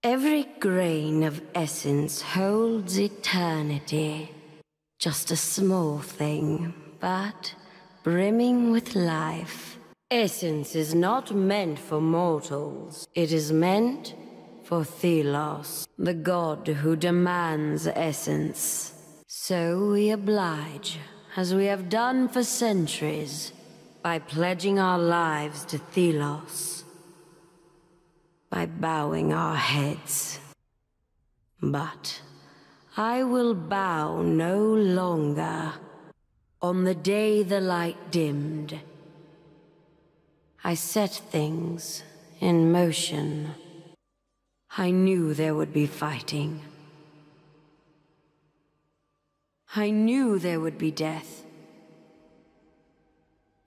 Every grain of essence holds eternity. Just a small thing, but brimming with life. Essence is not meant for mortals. It is meant for Thelos, the god who demands essence. So we oblige, as we have done for centuries, by pledging our lives to Thelos, by bowing our heads. But I will bow no longer. On the day the light dimmed, I set things in motion. I knew there would be fighting. I knew there would be death.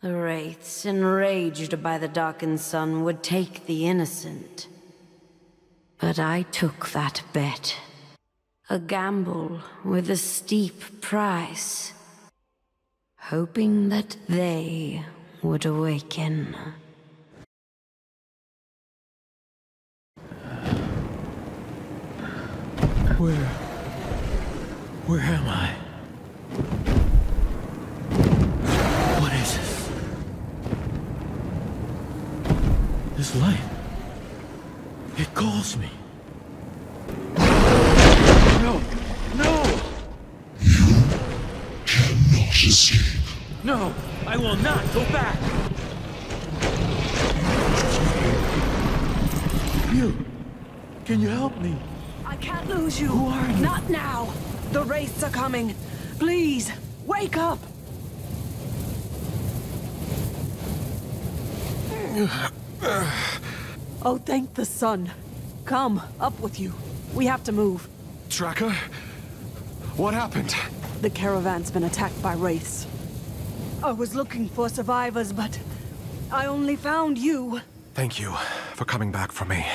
The wraiths, enraged by the darkened sun, would take the innocent. But I took that bet. A gamble with a steep price, hoping that they would awaken. Where am I? What is this? This light. It calls me. No! No! You cannot escape. No! I will not go back! You! Can you help me? I can't lose you. Who are you? Not now. The wraiths are coming. Please, wake up. Oh, thank the sun. Come, up with you. We have to move. Tracker? What happened? The caravan's been attacked by wraiths. I was looking for survivors, but I only found you. Thank you for coming back for me.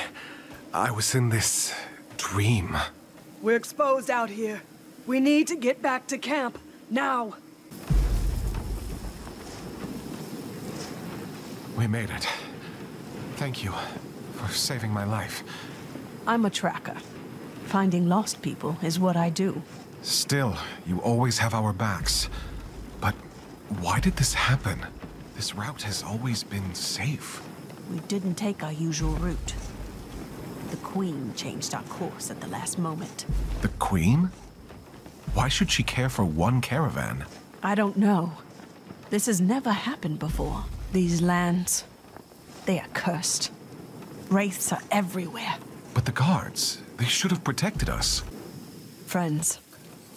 I was in this dream. We're exposed out here. We need to get back to camp, now. We made it. Thank you for saving my life. I'm a tracker. Finding lost people is what I do. Still, you always have our backs. But why did this happen? This route has always been safe. We didn't take our usual route. The Queen changed our course at the last moment. The Queen? Why should she care for one caravan? I don't know. This has never happened before. These lands, they are cursed. Wraiths are everywhere. But the guards, they should have protected us. Friends,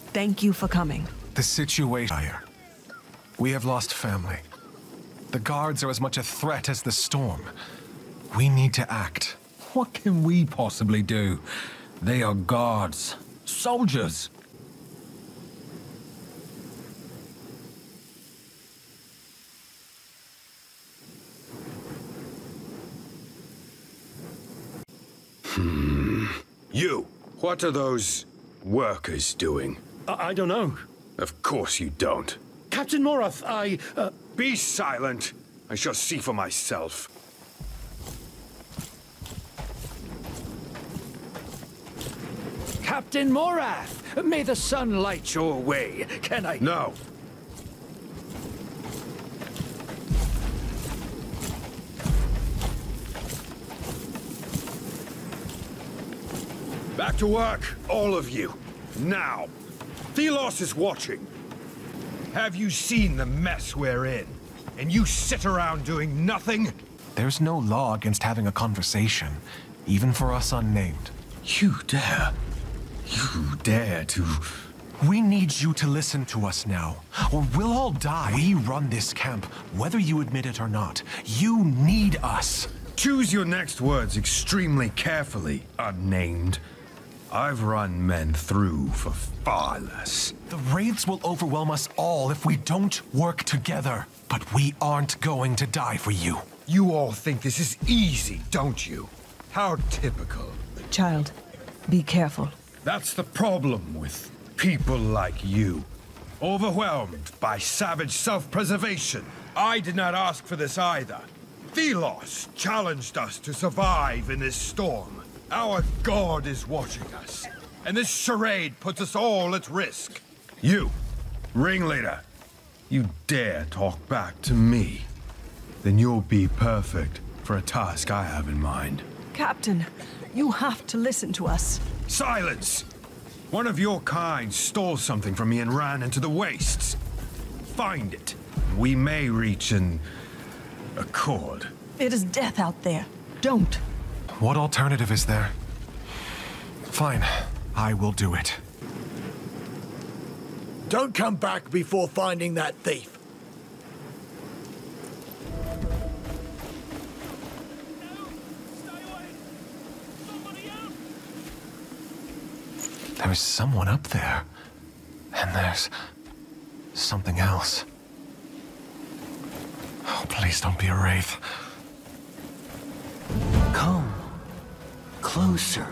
thank you for coming. The situation here. We have lost family. The guards are as much a threat as the storm. We need to act. What can we possibly do? They are guards, soldiers. You, what are those workers doing? I don't know. Of course you don't. Captain Morath, Be silent. I shall see for myself. Captain Morath! May the sun light your way. Can I... No. Back to work, all of you. Now. Thelos is watching. Have you seen the mess we're in? And you sit around doing nothing? There's no law against having a conversation, even for us unnamed. You dare to... We need you to listen to us now, or we'll all die. We run this camp, whether you admit it or not. You need us. Choose your next words extremely carefully, unnamed. I've run men through for far less. The wraiths will overwhelm us all if we don't work together. But we aren't going to die for you. You all think this is easy, don't you? How typical. Child, be careful. That's the problem with people like you. Overwhelmed by savage self-preservation. I did not ask for this either. Thelos challenged us to survive in this storm. Our god is watching us, and this charade puts us all at risk. You, ringleader, you dare talk back to me, then you'll be perfect for a task I have in mind. Captain, you have to listen to us. Silence! One of your kind stole something from me and ran into the wastes. Find it. We may reach an accord. It is death out there. Don't. What alternative is there? Fine, I will do it. Don't come back before finding that thief. There is someone up there. And there's something else. Oh, please don't be a wraith. Come closer.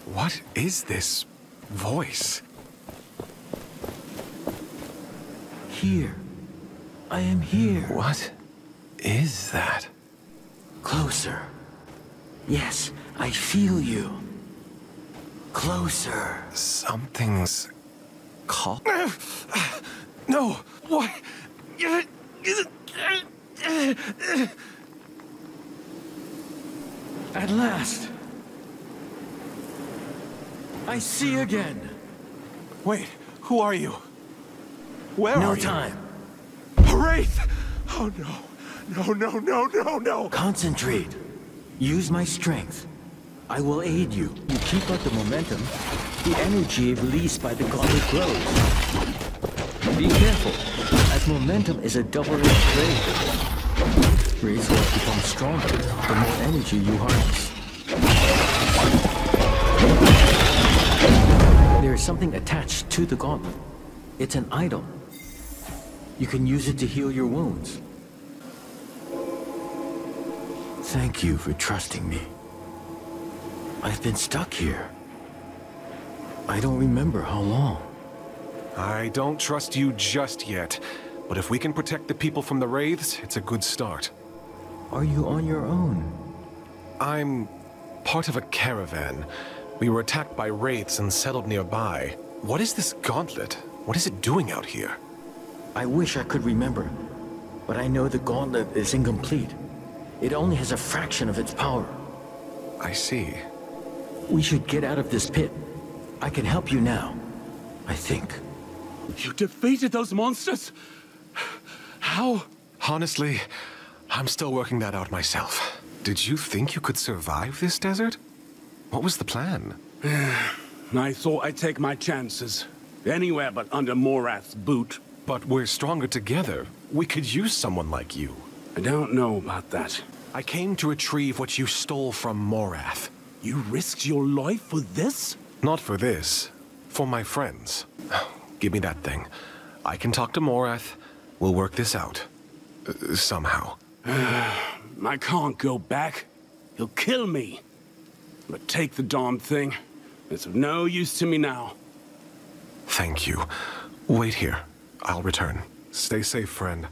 What is this voice? Here. I am here. What is that? Closer. Yes, I feel you. Closer. Something's called. No! What? At last. I see again. Wait, who are you? Where are you? No time. A wraith! Oh no. No. Concentrate. Use my strength. I will aid you. You keep up the momentum. The energy released by the gauntlet grows. Be careful, as momentum is a double-edged blade. Wraiths will become stronger the more energy you harness. There is something attached to the gauntlet. It's an idol. You can use it to heal your wounds. Thank you for trusting me. I've been stuck here. I don't remember how long. I don't trust you just yet, but if we can protect the people from the wraiths, it's a good start. Are you on your own? I'm part of a caravan. We were attacked by wraiths and settled nearby. What is this gauntlet? What is it doing out here? I wish I could remember, but I know the gauntlet is incomplete. It only has a fraction of its power. I see. We should get out of this pit. I can help you now, I think. You defeated those monsters? How? Honestly, I'm still working that out myself. Did you think you could survive this desert? What was the plan? I thought I'd take my chances. Anywhere but under Morath's boot. But we're stronger together. We could use someone like you. I don't know about that. I came to retrieve what you stole from Morath. You risked your life for this? Not for this. For my friends. Give me that thing. I can talk to Morath. We'll work this out. Somehow. I can't go back. He'll kill me. But take the darn thing. It's of no use to me now. Thank you. Wait here. I'll return. Stay safe, friend.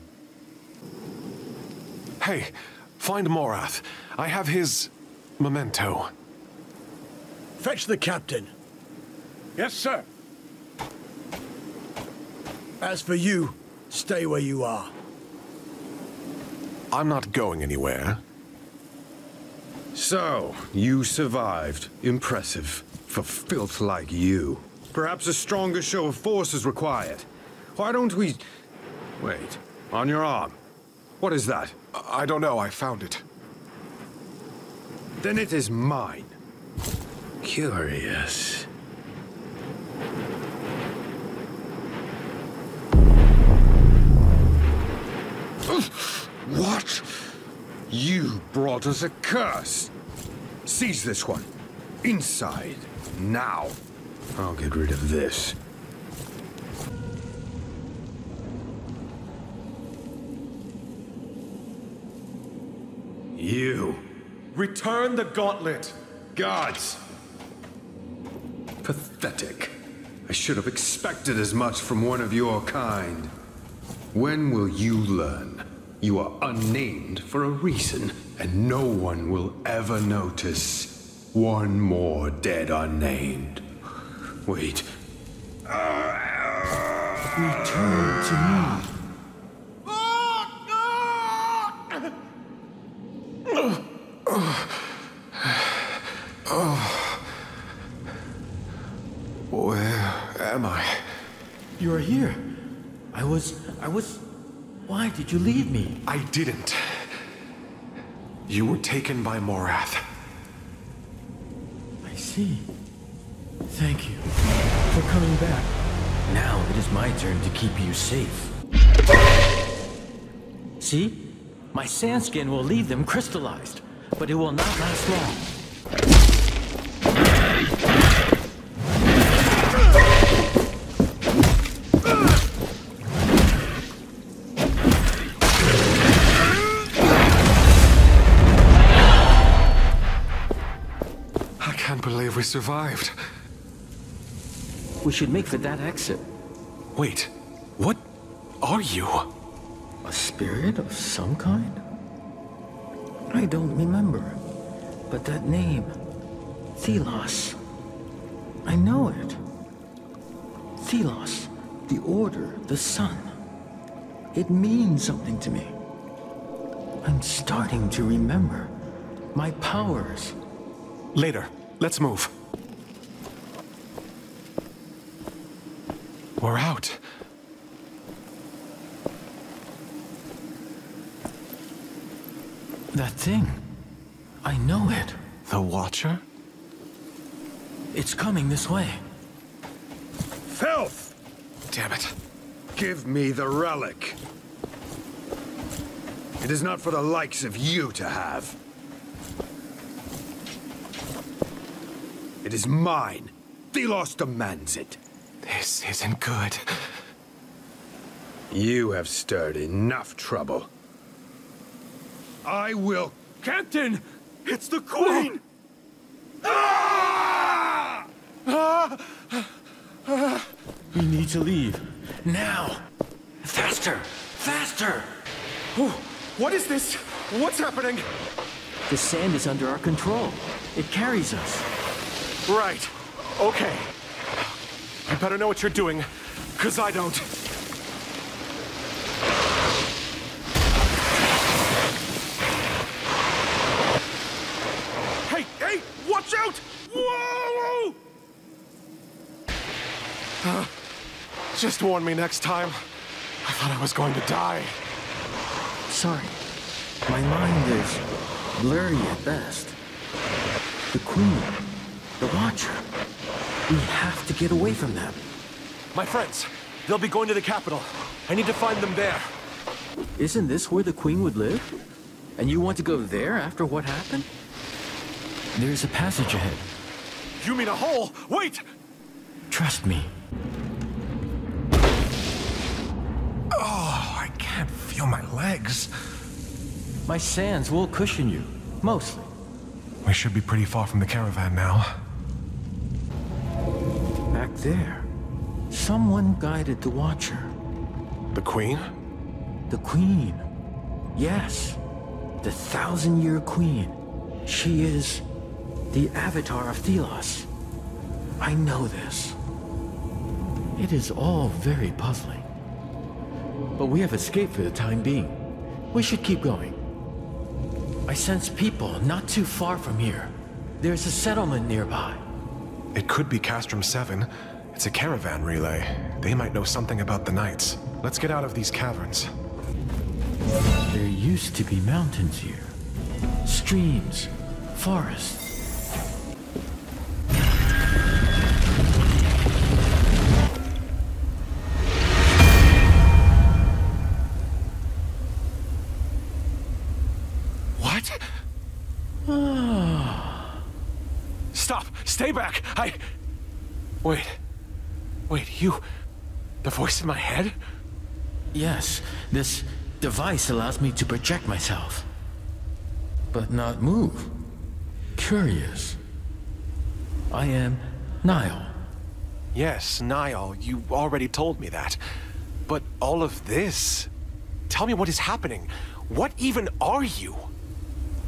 Hey, find Morath. I have his memento. Fetch the captain. Yes, sir. As for you, stay where you are. I'm not going anywhere. So, you survived. Impressive. For filth like you. Perhaps a stronger show of force is required. Why don't we... Wait. On your arm. What is that? I don't know. I found it. Then it is mine. Curious. What? You brought us a curse. Seize this one. Inside. Now. I'll get rid of this. You. Return the gauntlet. Gods. Pathetic. I should have expected as much from one of your kind. When will you learn? You are unnamed for a reason, and no one will ever notice. One more dead unnamed. Wait. Return to me. Where am I? You're here. I was... Why did you leave me? I didn't. You were taken by Morath. I see. Thank you for coming back. Now it is my turn to keep you safe. See? My sand skin will leave them crystallized, but it will not last long. I can't believe we survived. We should make for that exit. Wait, what are you? A spirit of some kind? I don't remember. But that name, Thelos, I know it. Thelos, the order, the sun. It means something to me. I'm starting to remember my powers. Later, let's move. We're out. That thing. I know it. The Watcher? It's coming this way. Filth! Damn it. Give me the relic. It is not for the likes of you to have. It is mine. Thelos demands it. This isn't good. You have stirred enough trouble. I will... Captain! It's the Queen! We need to leave. Now! Faster! Faster! What is this? What's happening? The sand is under our control. It carries us. Right. Okay. You better know what you're doing, because I don't. Hey! Watch out! Whoa! Just warn me next time. I thought I was going to die. Sorry. My mind is blurry at best. The Queen, the Watcher. We have to get away from them. My friends, they'll be going to the capital. I need to find them there. Isn't this where the Queen would live? And you want to go there after what happened? There's a passage ahead. You mean a hole? Wait! Trust me. Oh, I can't feel my legs. My sands will cushion you, mostly. We should be pretty far from the caravan now. Back there, someone guided the Watcher. The Queen? The Queen. Yes, the 1,000-year Queen. She is the avatar of Thelos. I know this. It is all very puzzling. But we have escaped for the time being. We should keep going. I sense people not too far from here. There's a settlement nearby. It could be Castrum 7. It's a caravan relay. They might know something about the Knights. Let's get out of these caverns. There used to be mountains here. Streams, forests. What? Stop! Stay back! Wait, you... The voice in my head? Yes, this device allows me to project myself. But not move. Curious. I am Niall. Yes, Niall, you already told me that. But all of this... Tell me what is happening. What even are you?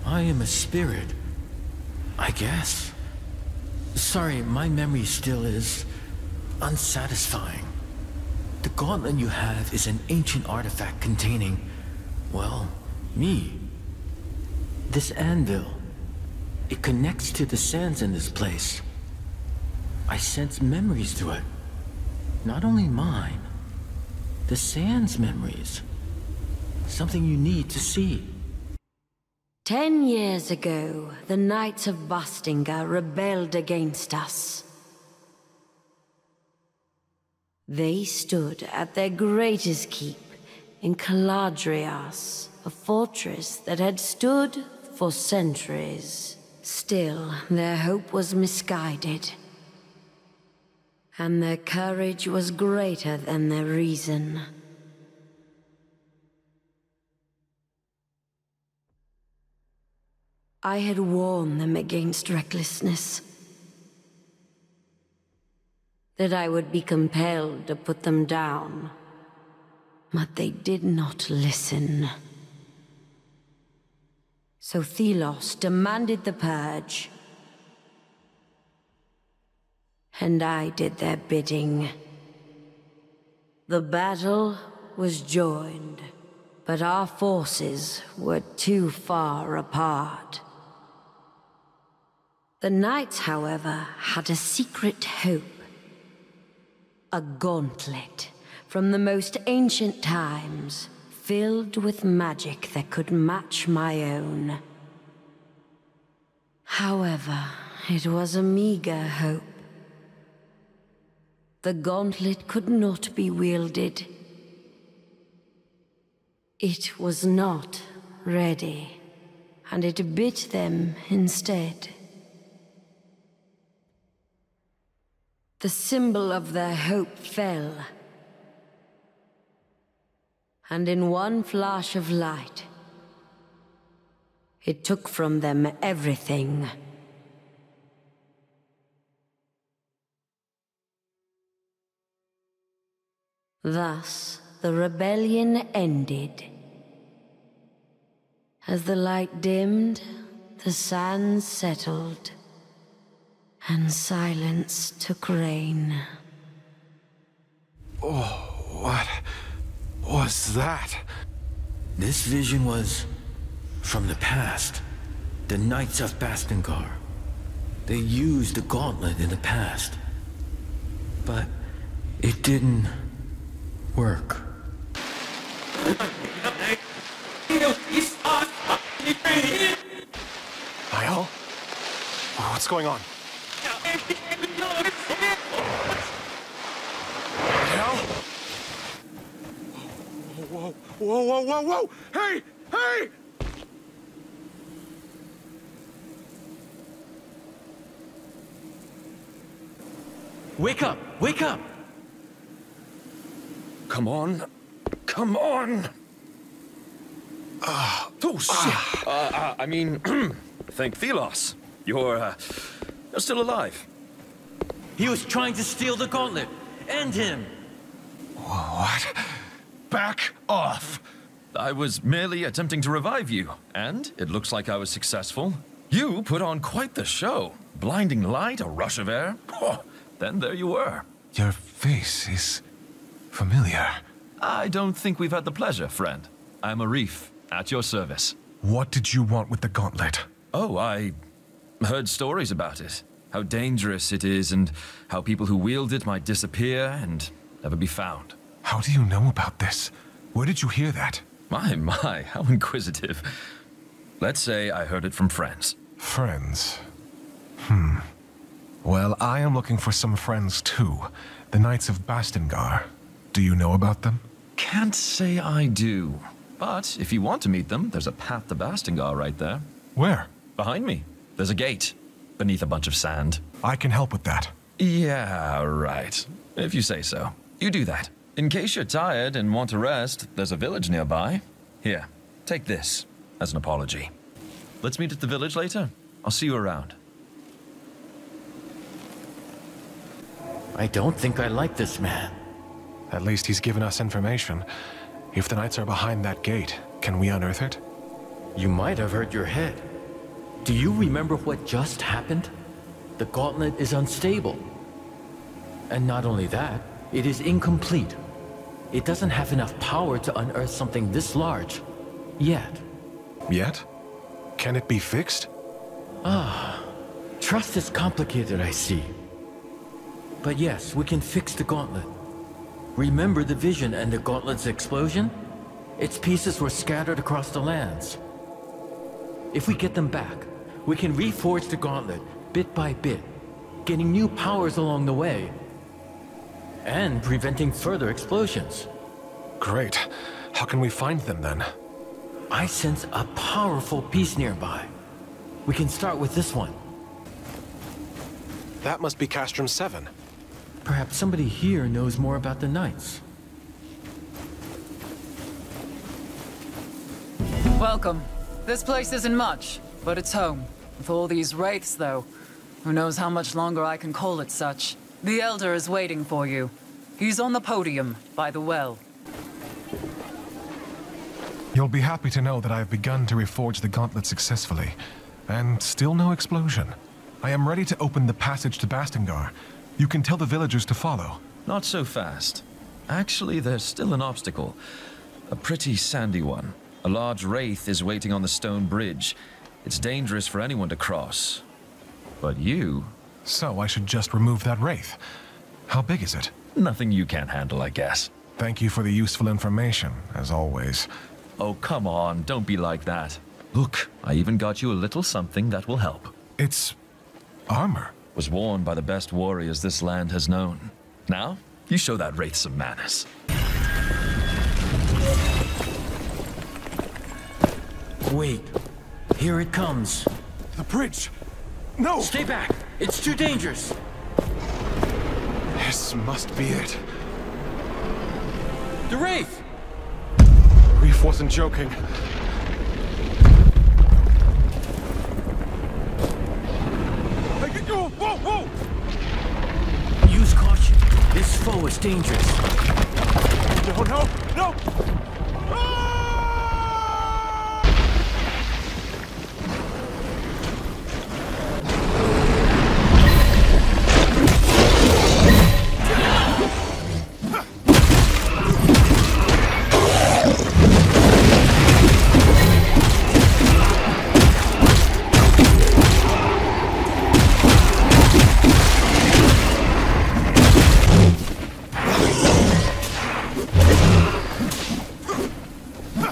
I am a spirit. I guess. Sorry, my memory still is unsatisfying. The gauntlet you have is an ancient artifact containing, well, me. This anvil. It connects to the sands in this place. I sense memories through it. Not only mine, the sands' memories. Something you need to see. 10 years ago, the Knights of Bastinga rebelled against us. They stood at their greatest keep in Caladrias, a fortress that had stood for centuries. Still, their hope was misguided, and their courage was greater than their reason. I had warned them against recklessness, that I would be compelled to put them down, but they did not listen. So Thelos demanded the purge, and I did their bidding. The battle was joined, but our forces were too far apart. The Knights, however, had a secret hope. A gauntlet from the most ancient times, filled with magic that could match my own. However, it was a meager hope. The gauntlet could not be wielded. It was not ready, and it bit them instead. The symbol of their hope fell, and in one flash of light, it took from them everything. Thus, the rebellion ended. As the light dimmed, the sands settled, and silence took reign. Oh, what was that? This vision was from the past. The Knights of Bastingar. They used the gauntlet in the past. But it didn't work. Niall? What's going on? Niall? Whoa, whoa, whoa, whoa, whoa! Hey! Hey! Wake up! Wake up! Come on. Come on! Oh, shit! I mean, thank Thelos. You're still alive. He was trying to steal the gauntlet. End him! What? Back off! I was merely attempting to revive you, and it looks like I was successful. You put on quite the show. Blinding light, a rush of air. Oh, then there you were. Your face is familiar. I don't think we've had the pleasure, friend. I'm Arif, at your service. What did you want with the gauntlet? Oh, I heard stories about it. How dangerous it is, and how people who wield it might disappear and never be found. How do you know about this? Where did you hear that? My, how inquisitive. Let's say I heard it from friends. Friends? Well, I am looking for some friends too. The Knights of Bastingar. Do you know about them? Can't say I do. But if you want to meet them, there's a path to Bastingar right there. Where? Behind me. There's a gate. Beneath a bunch of sand. I can help with that. Yeah, right. If you say so. You do that. In case you're tired and want to rest, there's a village nearby. Here, take this as an apology. Let's meet at the village later. I'll see you around. I don't think I like this man. At least he's given us information. If the Knights are behind that gate, can we unearth it? You might have hurt your head. Do you remember what just happened? the gauntlet is unstable. And not only that, it is incomplete. It doesn't have enough power to unearth something this large. Yet. Yet? Can it be fixed? Trust is complicated, I see. But yes, we can fix the gauntlet. Remember the vision and the gauntlet's explosion? Its pieces were scattered across the lands. If we get them back, we can reforge the gauntlet bit by bit, getting new powers along the way, and preventing further explosions. Great. How can we find them then? I sense a powerful piece nearby. We can start with this one. That must be Castrum 7. Perhaps somebody here knows more about the Knights. Welcome. This place isn't much, but it's home. With all these wraiths, though, who knows how much longer I can call it such. The Elder is waiting for you. He's on the podium, by the well. You'll be happy to know that I have begun to reforge the gauntlet successfully. And still no explosion. I am ready to open the passage to Bastengar. You can tell the villagers to follow. Not so fast. Actually, there's still an obstacle. A pretty sandy one. A large wraith is waiting on the stone bridge. It's dangerous for anyone to cross. But you... So I should just remove that wraith. How big is it? Nothing you can't handle, I guess. Thank you for the useful information, as always. Oh, come on, don't be like that. Look, I even got you a little something that will help. It's... armor. Was worn by the best warriors this land has known. Now, you show that wraith some manners. Wait. Here it comes. The bridge! No! Stay back! It's too dangerous! This must be it. The wraith! Reef wasn't joking. Whoa, whoa! Use caution. This foe is dangerous. No!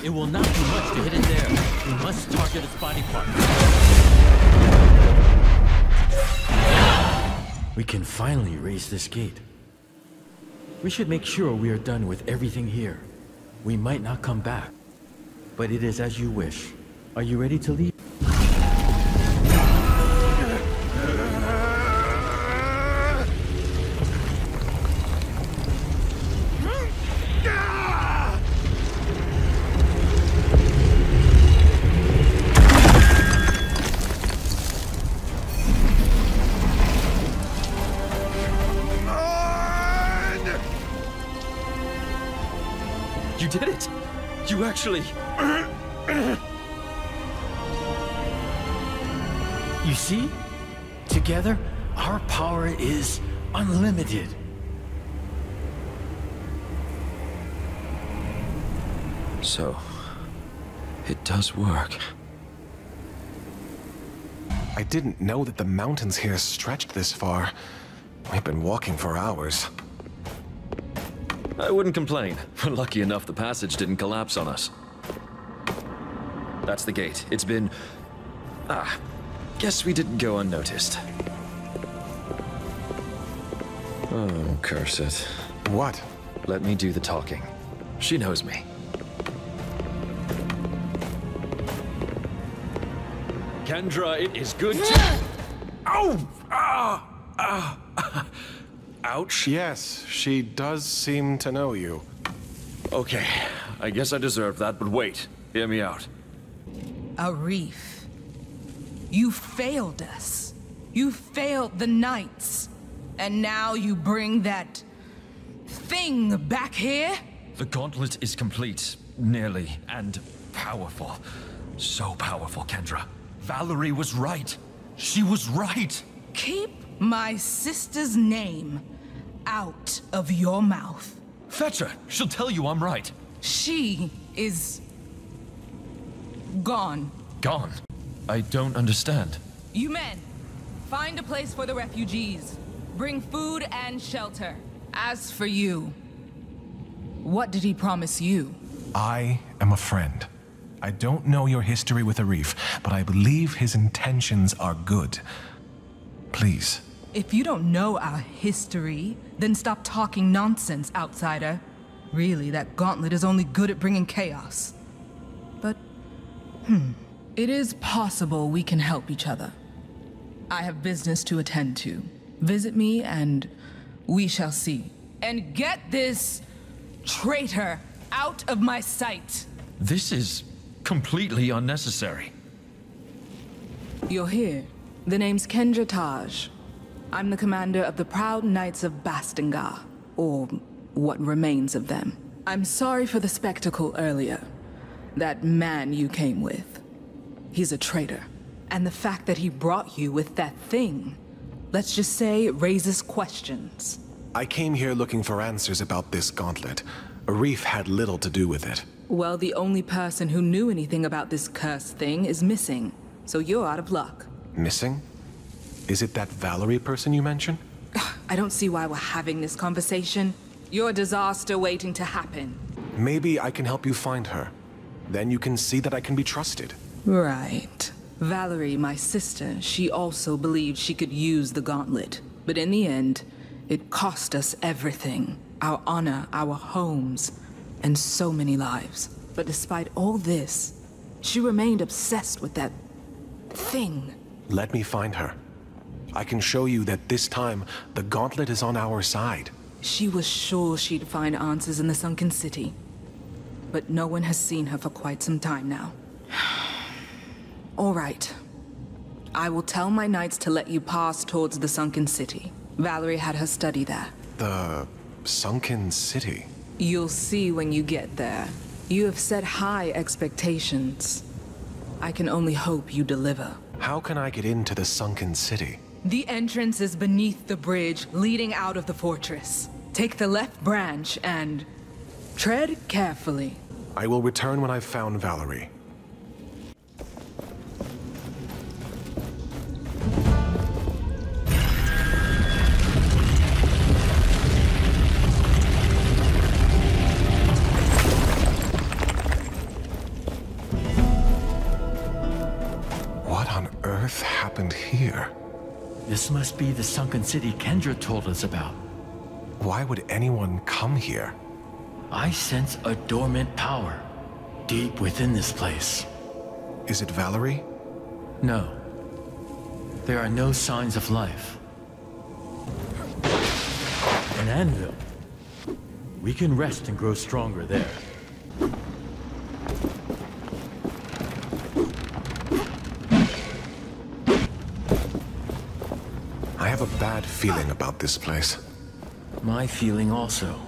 It will not be much to hit it there. We must target its body part. We can finally raise this gate. We should make sure we are done with everything here. We might not come back, but it is as you wish. Are you ready to leave? You did it! You actually... You see? Together, our power is unlimited. So... it does work. I didn't know that the mountains here stretched this far. We've been walking for hours. I wouldn't complain. We're lucky enough the passage didn't collapse on us. That's the gate. It's been... guess we didn't go unnoticed. Oh, curse it. What? Let me do the talking. She knows me. Kendra, it is good to... Ow! Ouch. Yes, she does seem to know you. Okay, I guess I deserve that, but wait. Hear me out. Arif, you failed us. You failed the Knights. And now you bring that... thing back here? The gauntlet is complete, nearly, and powerful. So powerful, Kendra. Valerie was right. She was right. keep my sister's name out of your mouth. Fetch her! She'll tell you I'm right. She is gone. Gone? I don't understand. You men, find a place for the refugees. Bring food and shelter. As for you, what did he promise you? I am a friend. I don't know your history with Arif, but I believe his intentions are good. Please. If you don't know our history, then stop talking nonsense, outsider. Really, that gauntlet is only good at bringing chaos. But, it is possible we can help each other. I have business to attend to. Visit me and we shall see. And get this traitor out of my sight. This is completely unnecessary. You're here. The name's Kendra Taj. I'm the commander of the Proud Knights of Bastingar, or what remains of them. I'm sorry for the spectacle earlier. That man you came with. He's a traitor. And the fact that he brought you with that thing, let's just say it raises questions. I came here looking for answers about this gauntlet. Arif had little to do with it. Well, the only person who knew anything about this cursed thing is missing, so you're out of luck. Missing? Is it that Valerie person you mentioned? I don't see why we're having this conversation. You're a disaster waiting to happen. Maybe I can help you find her. Then you can see that I can be trusted. Right. Valerie, my sister, she also believed she could use the gauntlet. But in the end, it cost us everything. Our honor, our homes, and so many lives. But despite all this, she remained obsessed with that thing. Let me find her. I can show you that this time, the gauntlet is on our side. She was sure she'd find answers in the sunken city. But no one has seen her for quite some time now. All right. I will tell my knights to let you pass towards the sunken city. Valerie had her study there. The sunken city? You'll see when you get there. You have set high expectations. I can only hope you deliver. How can I get into the sunken city? The entrance is beneath the bridge leading out of the fortress. Take the left branch and tread carefully. I will return when I've found Valerie. What on earth happened here? This must be the sunken city Kendra told us about. Why would anyone come here? I sense a dormant power deep within this place. Is it Valerie? No. There are no signs of life. An anvil. We can rest and grow stronger there. I have a bad feeling about this place. My feeling also.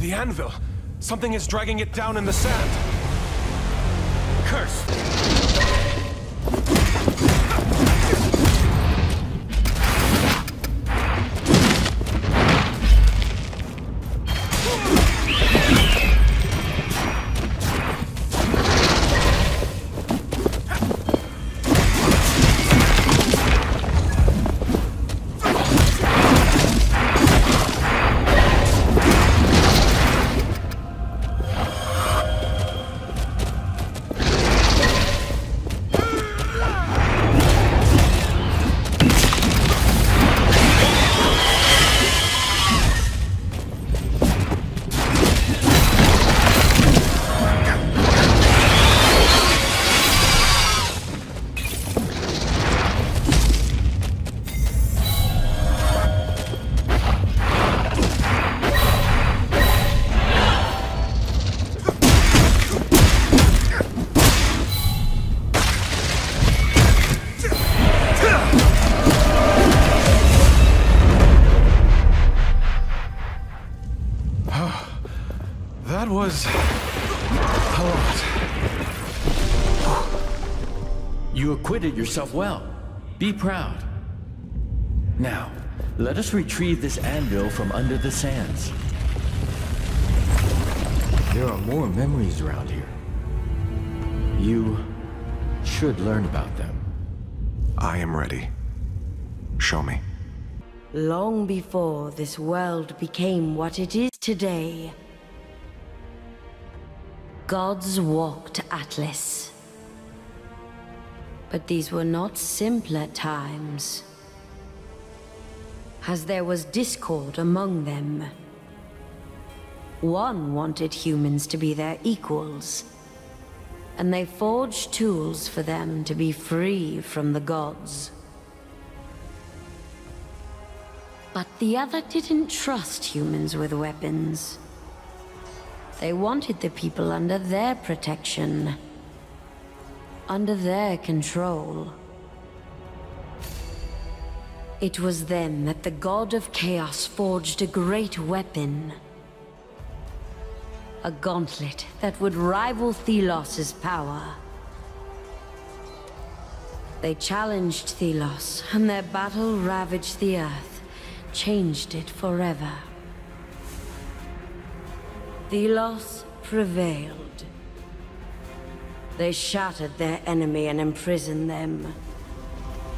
The anvil! Something is dragging it down in the sand! Curse! That was a lot. You acquitted yourself well. Be proud. Now, let us retrieve this anvil from under the sands. There are more memories around here. You should learn about them. I am ready. Show me. Long before this world became what it is today, gods walked Atlas. But these were not simpler times, as there was discord among them. One wanted humans to be their equals, and they forged tools for them to be free from the gods. But the other didn't trust humans with weapons. They wanted the people under their protection, under their control. It was then that the god of chaos forged a great weapon. A gauntlet that would rival Thelos' power. They challenged Thelos, and their battle ravaged the earth, changed it forever. Thelos prevailed. They shattered their enemy and imprisoned them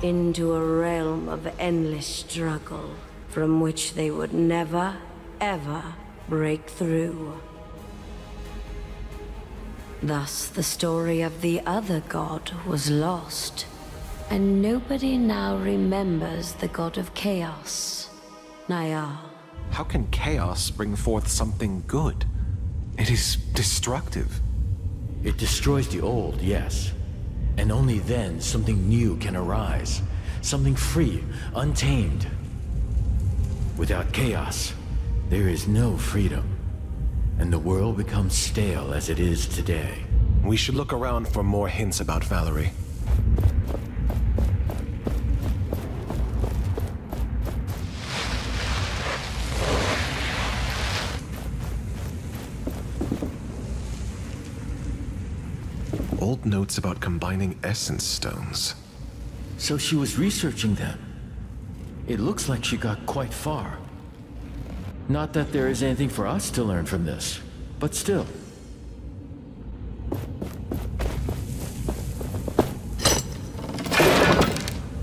into a realm of endless struggle from which they would never, ever break through. Thus, the story of the other god was lost, and nobody now remembers the god of chaos, Niall. How can chaos bring forth something good? It is destructive. It destroys the old, yes. And only then something new can arise. Something free, untamed. Without chaos, there is no freedom. And the world becomes stale as it is today. We should look around for more hints about Valerie. Old notes about combining essence stones. So she was researching them. It looks like she got quite far. Not that there is anything for us to learn from this, but still.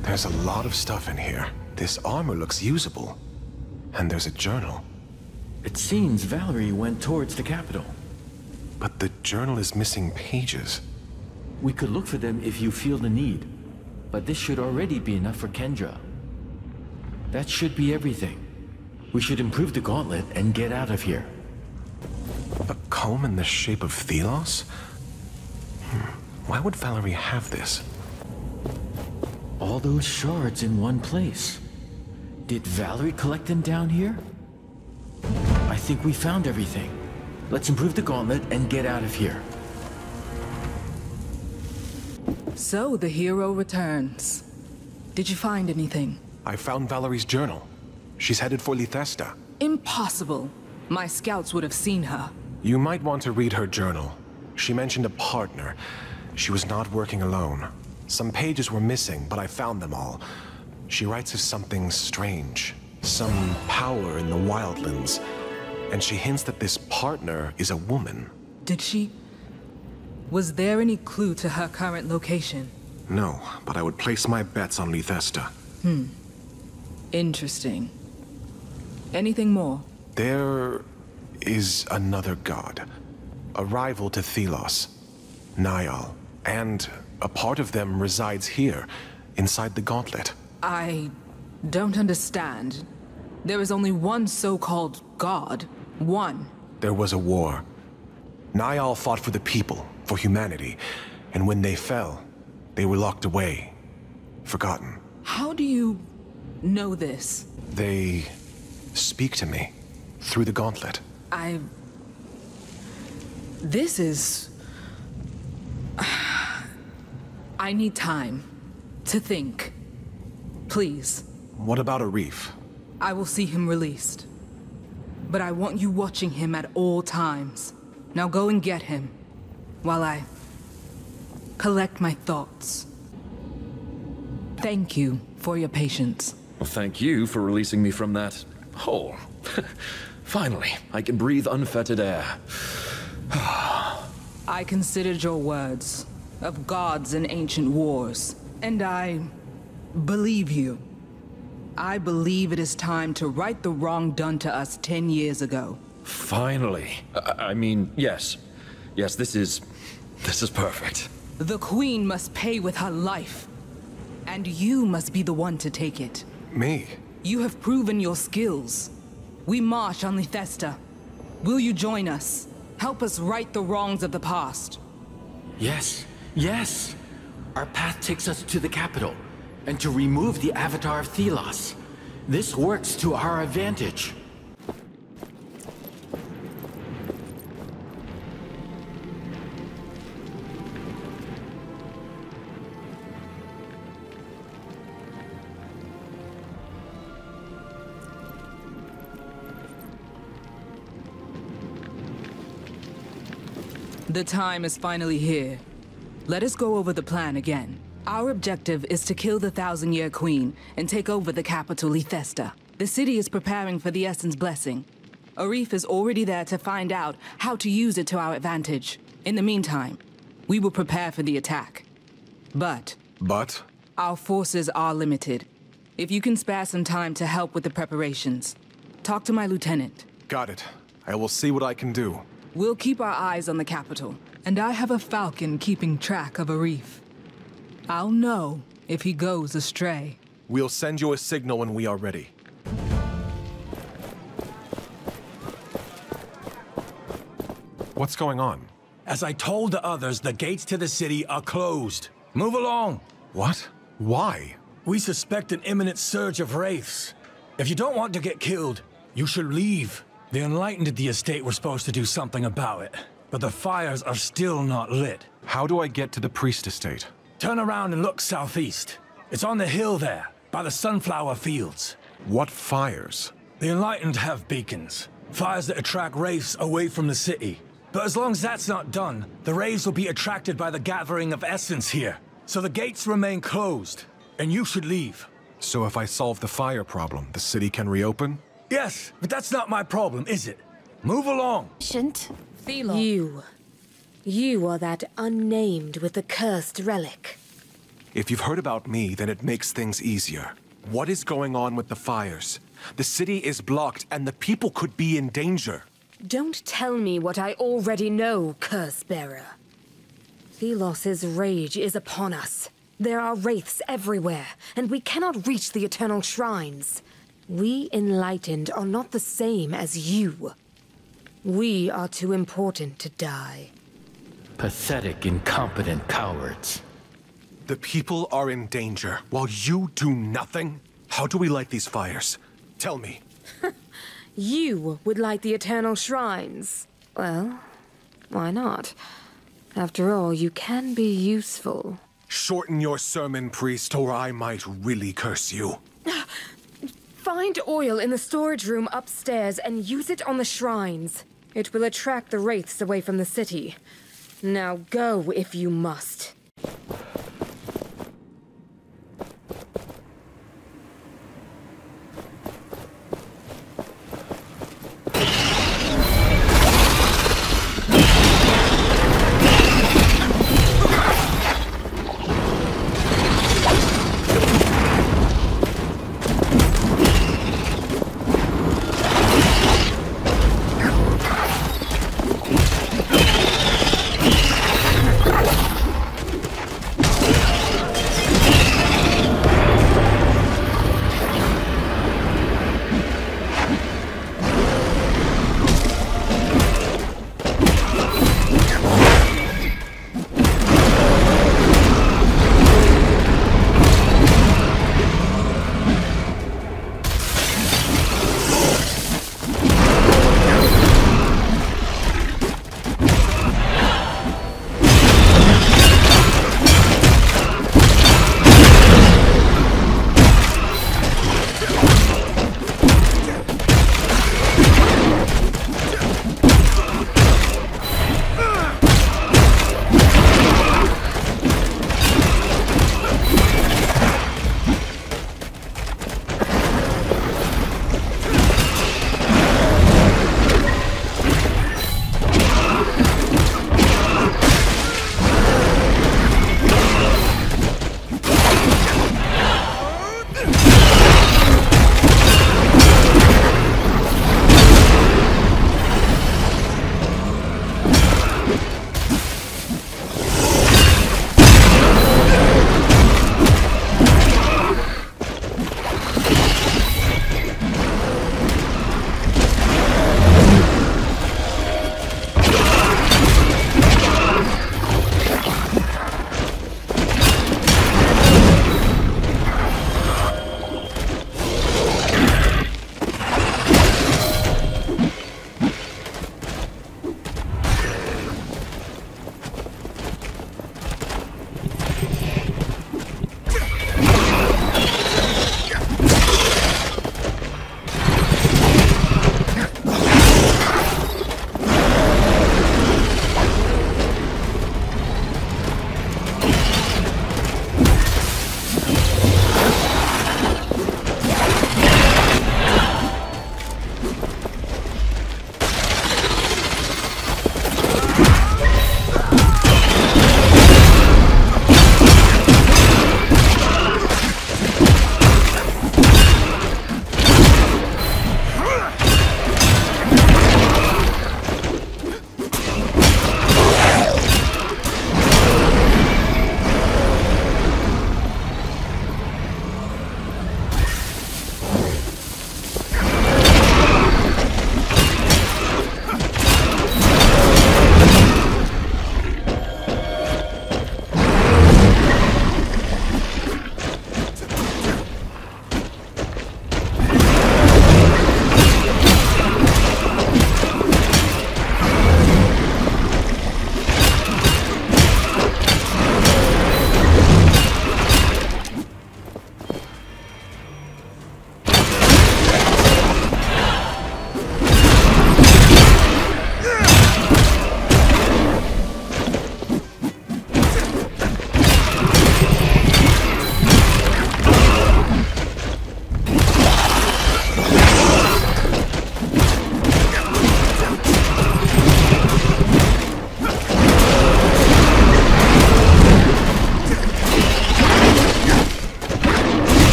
There's a lot of stuff in here. This armor looks usable. And there's a journal. It seems Valerie went towards the capital. But the journal is missing pages. We could look for them if you feel the need. But this should already be enough for Kendra. That should be everything. We should improve the gauntlet and get out of here. A comb in the shape of Thelos? Why would Valerie have this? All those shards in one place. Did Valerie collect them down here? I think we found everything. Let's improve the gauntlet and get out of here. So the hero returns. Did you find anything? I found Valerie's journal. She's headed for Lythesta. Impossible. My scouts would have seen her. You might want to read her journal. She mentioned a partner. She was not working alone. Some pages were missing, but I found them all. She writes of something strange. Some power in the wildlands. And she hints that this partner is a woman. Did she? Was there any clue to her current location? No, but I would place my bets on Lythesta. Interesting. Anything more? There is another god. A rival to Thelos. Niall. And a part of them resides here, inside the gauntlet. I don't understand. There is only one so-called god. One. There was a war. Niall fought for the people, for humanity. And when they fell, they were locked away. Forgotten. How do you know this? They speak to me through the gauntlet. This is... I need time to think. Please. What about Arif? I will see him released. But I want you watching him at all times. Now go and get him, while I collect my thoughts. Thank you for your patience. Well, thank you for releasing me from that hole. Finally, I can breathe unfettered air. I considered your words of gods in ancient wars, and I believe you. I believe it is time to right the wrong done to us 10 years ago. Finally. I mean, yes. Yes, this is perfect. The Queen must pay with her life. And you must be the one to take it. Me? You have proven your skills. We march on Lithesta. Will you join us? Help us right the wrongs of the past. Yes, yes. Our path takes us to the capital, and to remove the avatar of Thelos. This works to our advantage. The time is finally here. Let us go over the plan again. Our objective is to kill the Thousand-Year Queen and take over the capital, Lithesta. The city is preparing for the Essence Blessing. Arif is already there to find out how to use it to our advantage. In the meantime, we will prepare for the attack. But? Our forces are limited. If you can spare some time to help with the preparations, talk to my lieutenant. Got it. I will see what I can do. We'll keep our eyes on the capital, and I have a falcon keeping track of Arif. I'll know if he goes astray. We'll send you a signal when we are ready. What's going on? As I told the others, the gates to the city are closed. Move along. What? Why? We suspect an imminent surge of wraiths. If you don't want to get killed, you should leave. The Enlightened at the estate were supposed to do something about it, but the fires are still not lit. How do I get to the priest estate? Turn around and look southeast. It's on the hill there, by the sunflower fields. What fires? The Enlightened have beacons. Fires that attract wraiths away from the city. But as long as that's not done, the wraiths will be attracted by the gathering of essence here. So the gates remain closed, and you should leave. So if I solve the fire problem, the city can reopen? Yes, but that's not my problem, is it? Move along. You are that unnamed with the cursed relic. If you've heard about me, then it makes things easier. What is going on with the fires? The city is blocked, and the people could be in danger. Don't tell me what I already know, Curse-bearer. Thelos's rage is upon us. There are wraiths everywhere, and we cannot reach the Eternal Shrines. We Enlightened are not the same as you. We are too important to die. Pathetic, incompetent cowards. The people are in danger, while you do nothing? How do we light these fires? Tell me. You would light the Eternal Shrines. Well, why not? After all, you can be useful. Shorten your sermon, priest, or I might really curse you. Find oil in the storage room upstairs and use it on the shrines. It will attract the wraiths away from the city. Now go if you must.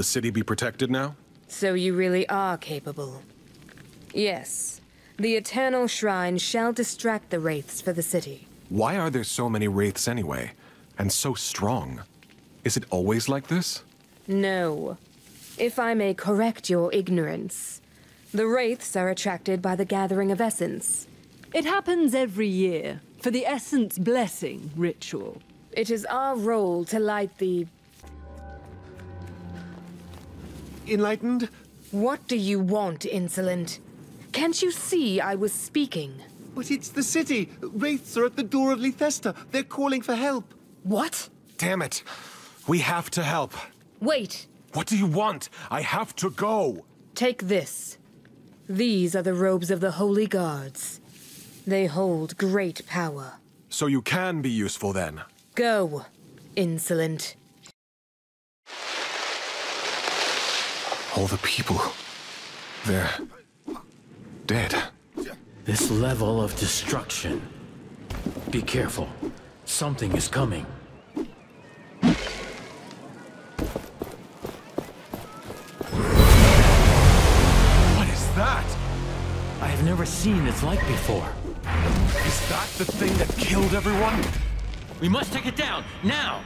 city be protected now? So you really are capable. Yes. The Eternal Shrine shall distract the wraiths for the city. Why are there so many wraiths anyway? And so strong? Is it always like this? No. If I may correct your ignorance, the wraiths are attracted by the gathering of essence. It happens every year, for the Essence Blessing ritual. It is our role to light the... Enlightened? What do you want, insolent? Can't you see I was speaking? But it's the city. Wraiths are at the door of Lethesta. They're calling for help. What? Damn it. We have to help. Wait. What do you want? I have to go. Take this. These are the robes of the Holy Guards. They hold great power. So you can be useful then? Go, insolent. All the people... they're... dead. This level of destruction. Be careful. Something is coming. What is that? I have never seen its like before. Is that the thing that killed everyone? We must take it down, now!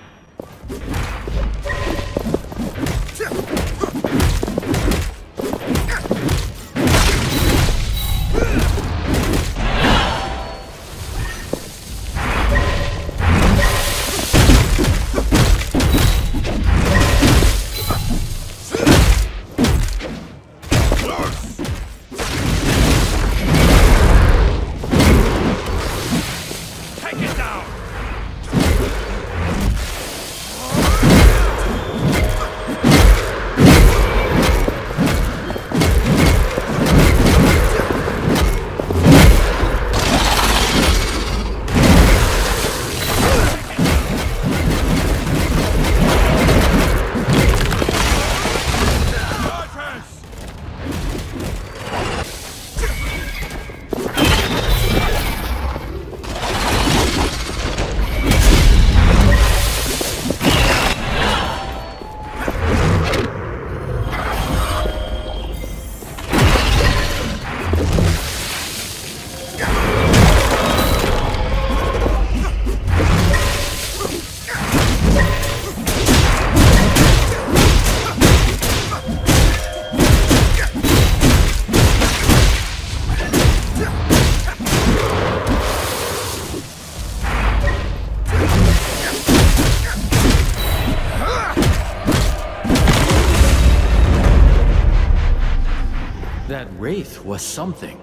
Wraith was something.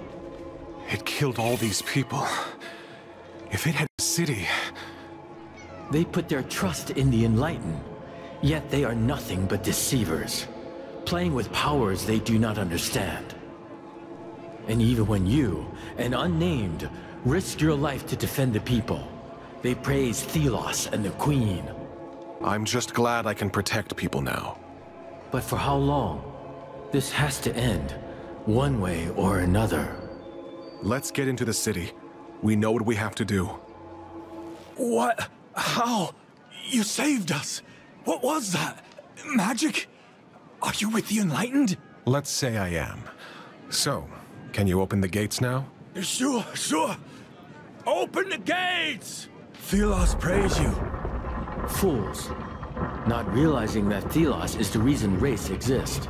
It killed all these people. If it had a city... They put their trust in the Enlightened, yet they are nothing but deceivers, playing with powers they do not understand. And even when you, an unnamed, risk your life to defend the people, they praise Thelos and the Queen. I'm just glad I can protect people now. But for how long? This has to end, one way or another. Let's get into the city. We know what we have to do. What? How? You saved us! What was that? Magic? Are you with the Enlightened? Let's say I am. So, can you open the gates now? Sure. Open the gates! Thelos praise you. Fools. Not realizing that Thelos is the reason wraiths exist.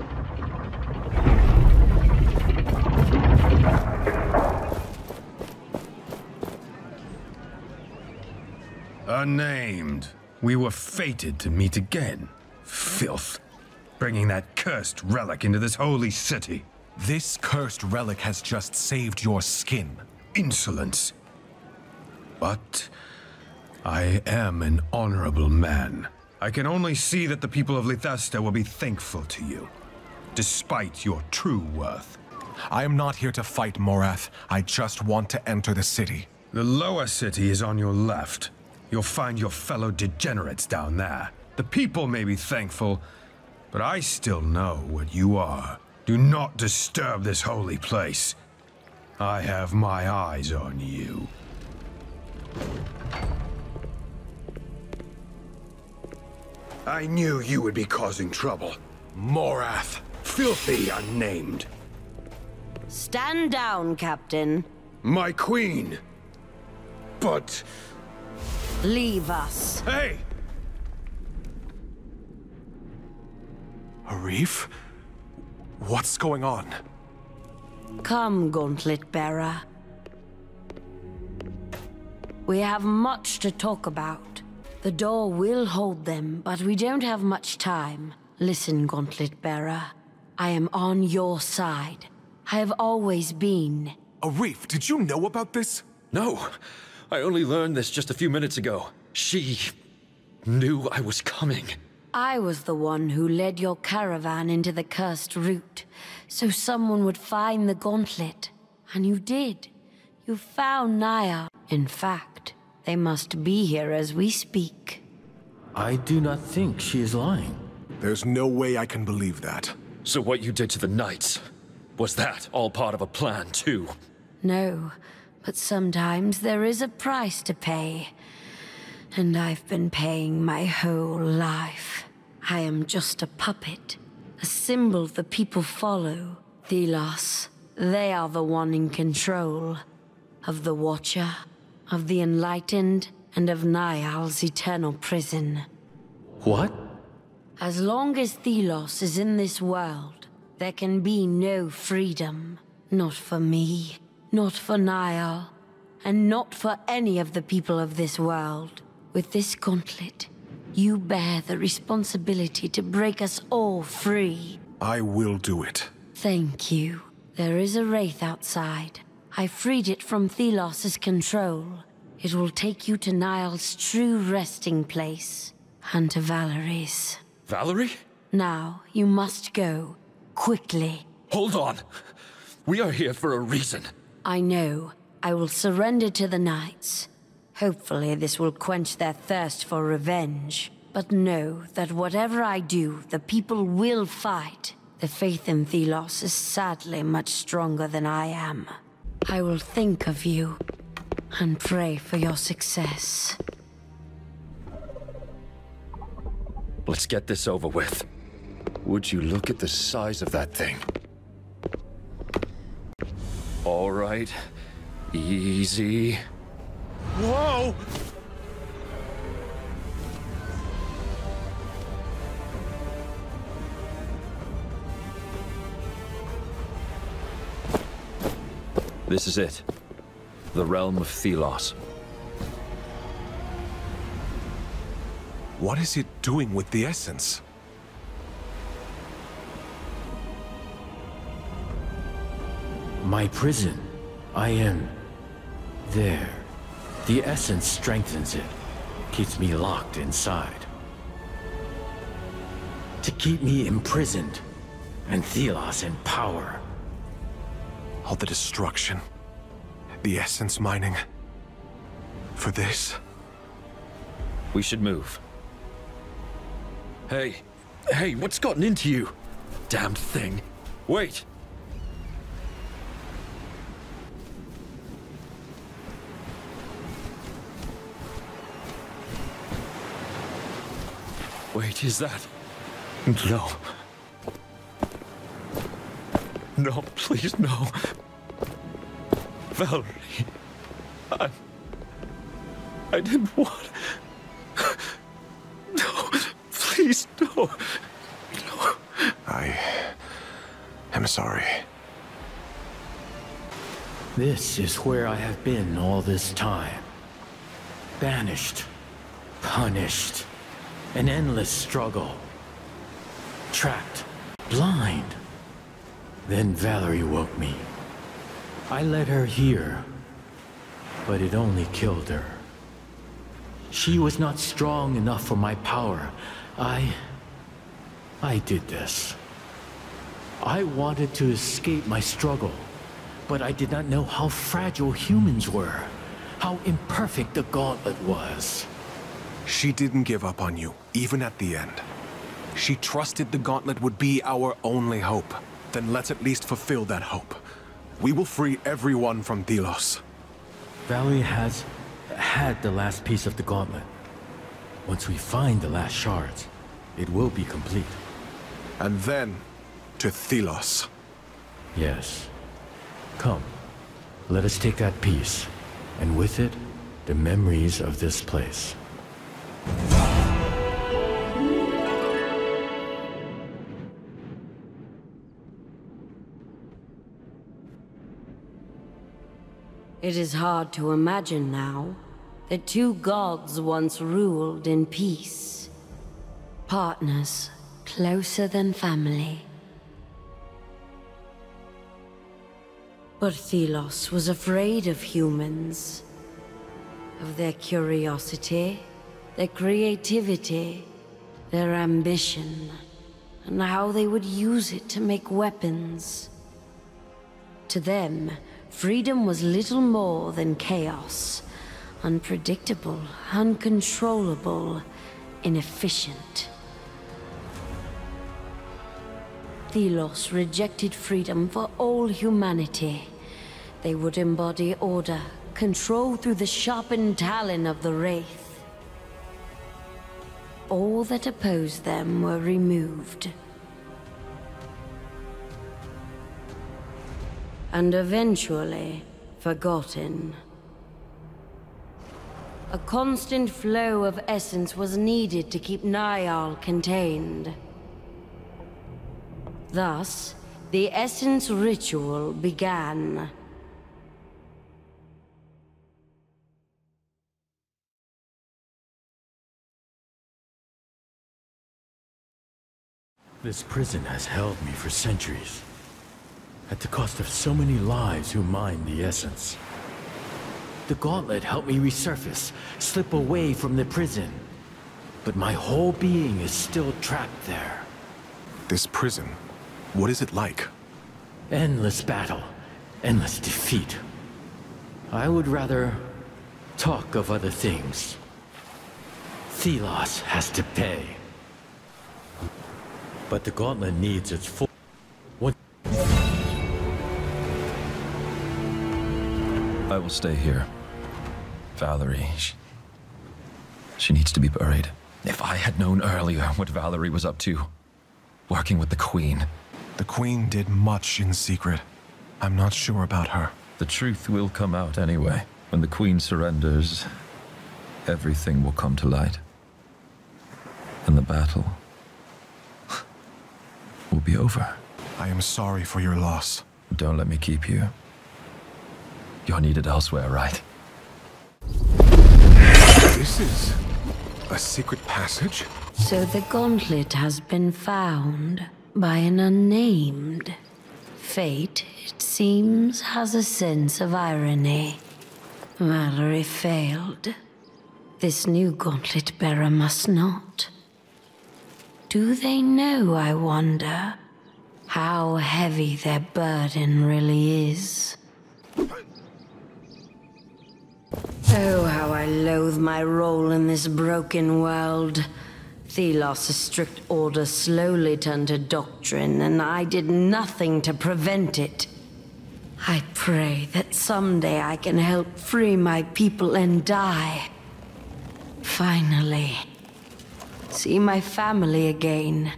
Unnamed. We were fated to meet again. Filth. Bringing that cursed relic into this holy city. This cursed relic has just saved your skin. Insolence. But I am an honorable man. I can only see that the people of Lethesta will be thankful to you, despite your true worth. I am not here to fight, Morath. I just want to enter the city. The lower city is on your left. You'll find your fellow degenerates down there. The people may be thankful, but I still know what you are. Do not disturb this holy place. I have my eyes on you. I knew you would be causing trouble. Morath. Filthy unnamed. Stand down, Captain. My queen. But... Leave us. Hey! Arif? What's going on? Come, Gauntlet Bearer. We have much to talk about. The door will hold them, but we don't have much time. Listen, Gauntlet Bearer. I am on your side. I have always been. Arif, did you know about this? No. I only learned this just a few minutes ago. She knew I was coming. I was the one who led your caravan into the cursed route, so someone would find the gauntlet. And you did. You found Naya. In fact, they must be here as we speak. I do not think she is lying. There's no way I can believe that. So what you did to the knights, was that all part of a plan too? No, but sometimes there is a price to pay. And I've been paying my whole life. I am just a puppet, a symbol the people follow. Thelos, they are the one in control. Of the Watcher, of the Enlightened, and of Niall's eternal prison. What? As long as Thelos is in this world, there can be no freedom. Not for me, not for Niall, and not for any of the people of this world. With this gauntlet, you bear the responsibility to break us all free. I will do it. Thank you. There is a wraith outside. I freed it from Thelos' control. It will take you to Niall's true resting place, and to Valerie's. Valerie? Now, you must go. Quickly. Hold on. We are here for a reason. I know. I will surrender to the knights. Hopefully this will quench their thirst for revenge. But know that whatever I do, the people will fight. The faith in Thelos is sadly much stronger than I am. I will think of you and pray for your success. Let's get this over with. Would you look at the size of that thing? All right. Easy. Whoa! This is it. The realm of Thelos. What is it doing with the essence? My prison. I am... there. The essence strengthens it. Keeps me locked inside. To keep me imprisoned. And Thelos in power. All the destruction. The essence mining. For this? We should move. Hey, what's gotten into you? Damned thing. Wait! Wait, is that... No. No, please, no. Valerie, I didn't want... No, please, no. No. I am sorry. This is where I have been all this time. Banished. Punished. An endless struggle. Trapped. Blind. Then Valerie woke me. I led her here, but it only killed her. She was not strong enough for my power. I did this. I wanted to escape my struggle, but I did not know how fragile humans were, how imperfect the gauntlet was. She didn't give up on you, even at the end. She trusted the gauntlet would be our only hope. Then let's at least fulfill that hope. We will free everyone from Thelos. Valerie has had the last piece of the gauntlet. Once we find the last shards, it will be complete. and then to Thelos. Yes. Come, let us take that piece, and with it, the memories of this place. It is hard to imagine now that two gods once ruled in peace. Partners closer than family. But Thelos was afraid of humans. Of their curiosity, their creativity, their ambition, and how they would use it to make weapons. To them, freedom was little more than chaos. Unpredictable, uncontrollable, inefficient. Thelos rejected freedom for all humanity. They would embody order, control through the sharpened talon of the Wraith. All that opposed them were removed. And eventually forgotten. A constant flow of essence was needed to keep Nyal contained. Thus, the essence ritual began. This prison has held me for centuries, at the cost of so many lives who mined the essence. The gauntlet helped me resurface, slip away from the prison. But my whole being is still trapped there. This prison, what is it like? Endless battle, endless defeat. I would rather talk of other things. Thelos has to pay. But the gauntlet needs its full... I will stay here. Valerie, she needs to be buried. If I had known earlier what Valerie was up to, working with the Queen. The Queen did much in secret. I'm not sure about her. The truth will come out anyway. When the Queen surrenders, everything will come to light. And the battle will be over. I am sorry for your loss. Don't let me keep you. You're needed elsewhere, right? This is a secret passage? So the gauntlet has been found by an unnamed. Fate, it seems, has a sense of irony. Valerie failed. This new gauntlet bearer must not. Do they know, I wonder, how heavy their burden really is? Oh, how I loathe my role in this broken world. Thelos' strict order slowly turned to doctrine, and I did nothing to prevent it. I pray that someday I can help free my people and die. Finally, see my family again.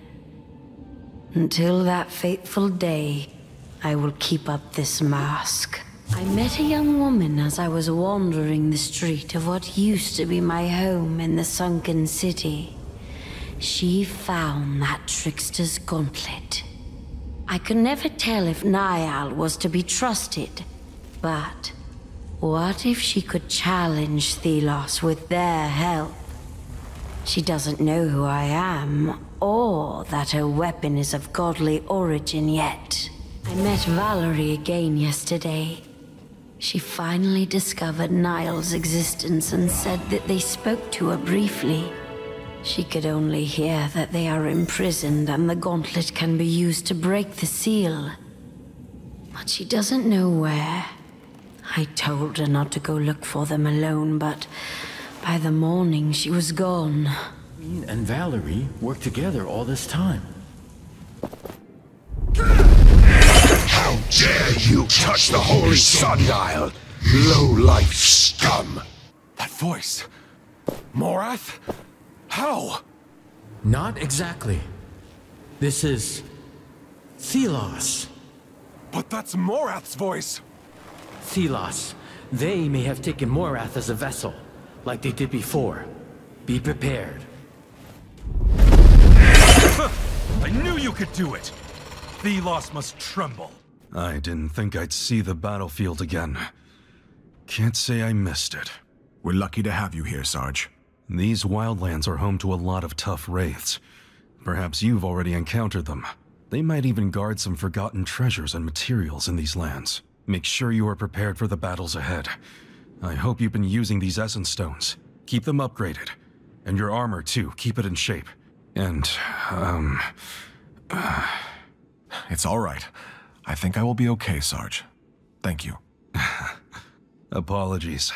Until that fateful day, I will keep up this mask. I met a young woman as I was wandering the street of what used to be my home in the sunken city. She found that trickster's gauntlet. I could never tell if Nyal was to be trusted, but what if she could challenge Thelos with their help? She doesn't know who I am, or that her weapon is of godly origin yet. I met Valerie again yesterday. She finally discovered Niall's existence and said that they spoke to her briefly. She could only hear that they are imprisoned and the gauntlet can be used to break the seal. But she doesn't know where. I told her not to go look for them alone, but by the morning she was gone. Queen and Valerie worked together all this time. How dare you touch the holy sundial, low-life scum! That voice! Morath? How? Not exactly. This is... Thelos. But that's Morath's voice! Thelos. They may have taken Morath as a vessel, like they did before. Be prepared. I knew you could do it! Thelos must tremble. I didn't think I'd see the battlefield again. Can't say I missed it. We're lucky to have you here, Sarge. These wildlands are home to a lot of tough wraiths. Perhaps you've already encountered them. They might even guard some forgotten treasures and materials in these lands. Make sure you are prepared for the battles ahead. I hope you've been using these essence stones. Keep them upgraded. And your armor, too. Keep it in shape. And, It's all right. I think I will be okay, Sarge. Thank you. Apologies.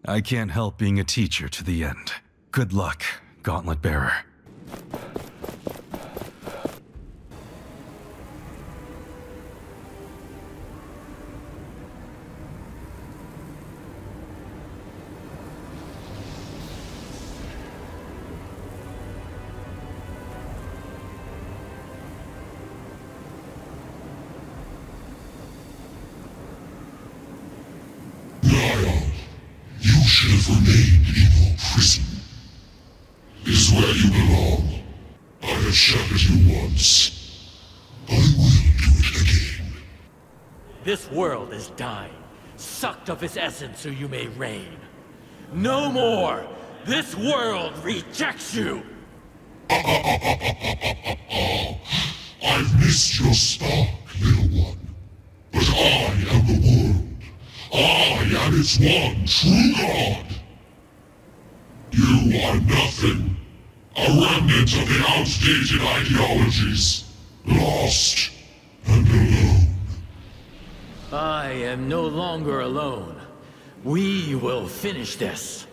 I can't help being a teacher to the end. Good luck, Gauntlet Bearer. You should have remained in your prison. This is where you belong. I have shepherded you once. I will do it again. This world is dying, sucked of its essence so you may reign. No more! This world rejects you! I've missed your spark, little one. But I am the world. I am its one true God. You are nothing. A remnant of the outdated ideologies. Lost and alone. I am no longer alone. We will finish this.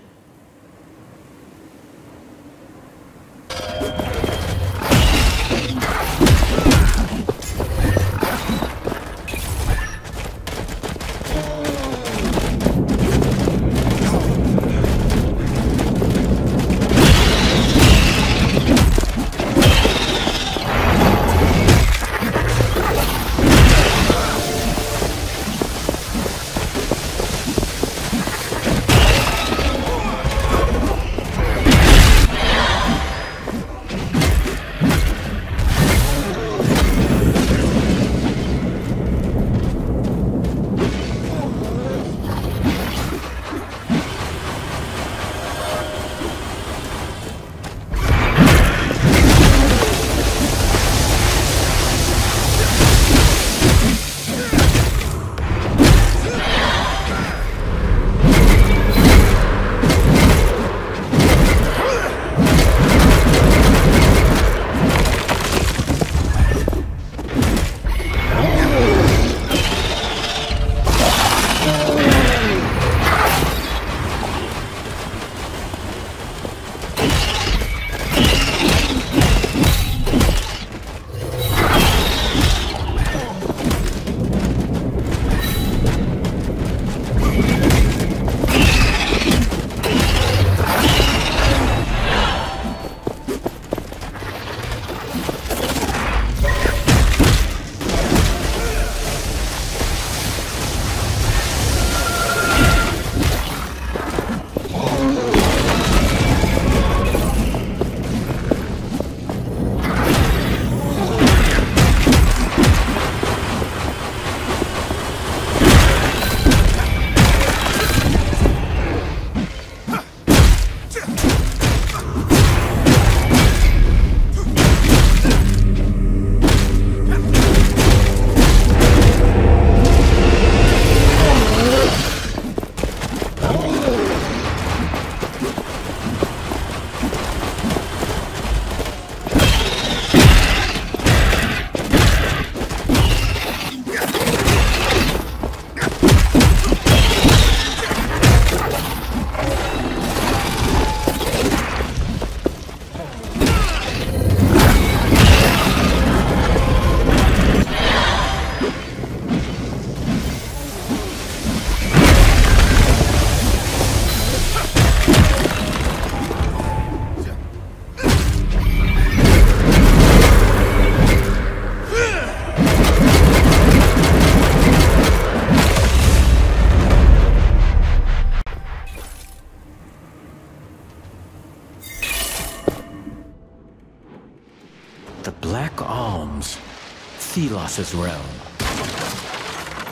Thelos' realm.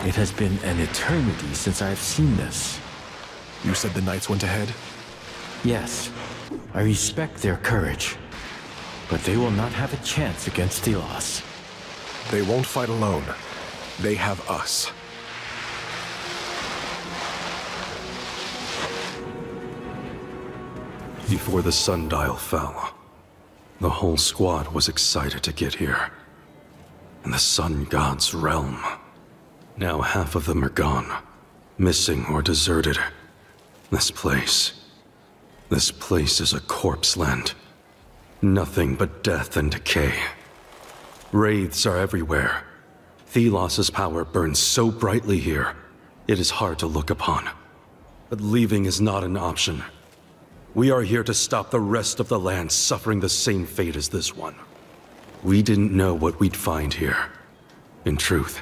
It has been an eternity since I have seen this. You said the knights went ahead? Yes, I respect their courage, but they will not have a chance against Thelos. They won't fight alone. They have us. Before the sundial fell, the whole squad was excited to get here. In the sun god's realm. Now half of them are gone, missing or deserted. This place is a corpse land. Nothing but death and decay. Wraiths are everywhere. Thelos' power burns so brightly here, it is hard to look upon. But leaving is not an option. We are here to stop the rest of the land suffering the same fate as this one. We didn't know what we'd find here. In truth,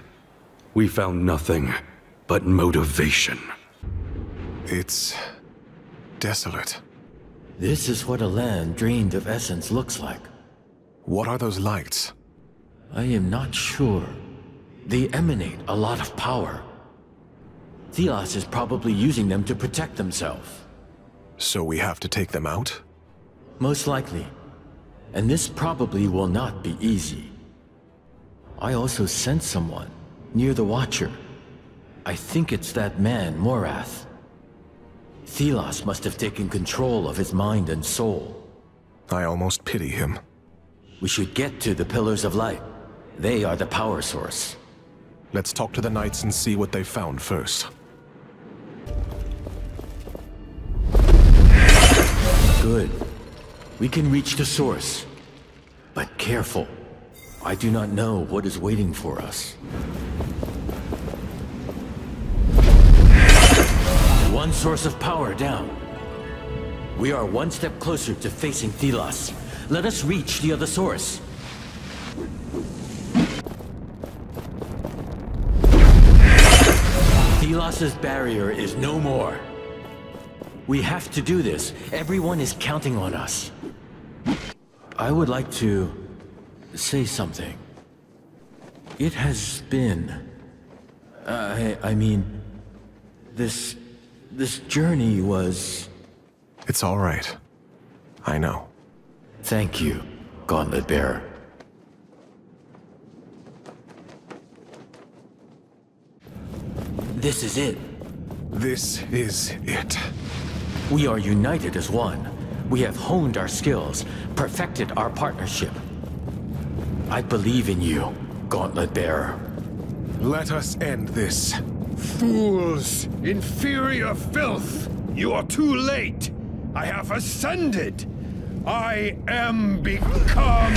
we found nothing but motivation. It's desolate. This is what a land drained of essence looks like. What are those lights? I am not sure. They emanate a lot of power. Thelos is probably using them to protect themselves. So we have to take them out? Most likely. And this probably will not be easy. I also sense someone near the Watcher. I think it's that man, Morath. Thelos must have taken control of his mind and soul. I almost pity him. We should get to the Pillars of Light. They are the power source. Let's talk to the knights and see what they found first. Good. We can reach the source. But careful. I do not know what is waiting for us. One source of power down. We are one step closer to facing Thelos. Let us reach the other source. Thelos' barrier is no more. We have to do this. Everyone is counting on us. I would like to say something. It has been... I mean... This journey was... It's all right. I know. Thank you, Gauntlet Bearer. This is it. This is it. We are united as one. We have honed our skills, perfected our partnership. I believe in you, Gauntlet Bearer. Let us end this. Fools! Inferior filth! You are too late! I have ascended! I am become...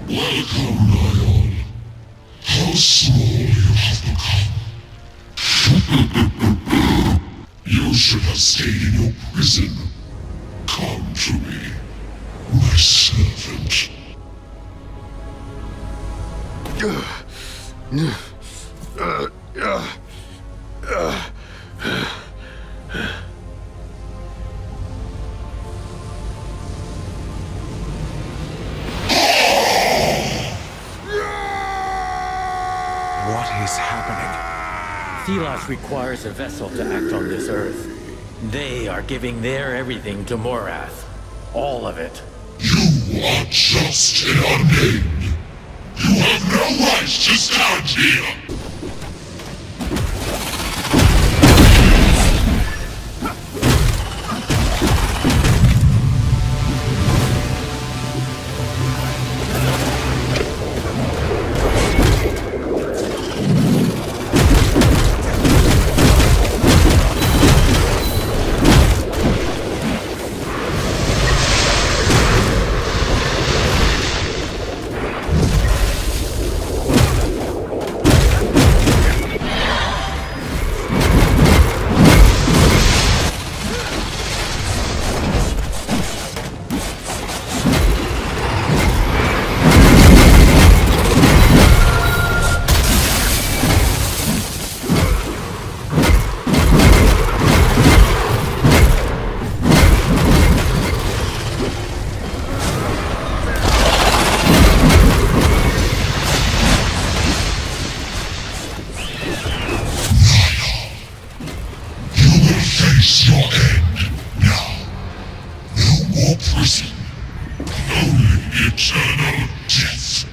Welcome, Lion. How small you have become. You should have stayed in your prison. Come to me, my servant. What is happening? Thelos requires a vessel to act on this earth. They are giving their everything to Morath. All of it. You are just an unnamed. You have no right to stand here. Face your end now. No more prison. Only eternal death.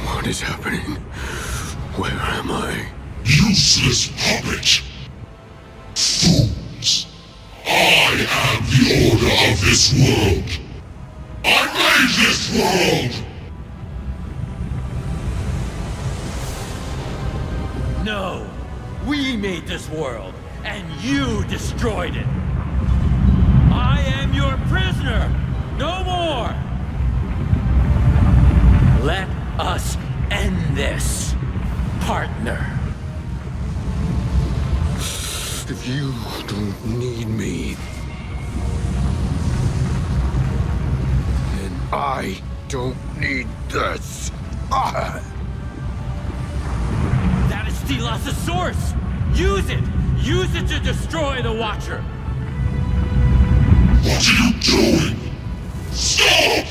What is happening? Where am I? Useless puppet! Fools! I am the order of this world! I made this world! No! We made this world, and you destroyed it! I am your prisoner! No more! Let us end this, partner. If you don't need me, then I don't need this. That is Stilas' source! Use it! Use it to destroy the Watcher! What are you doing? Stop!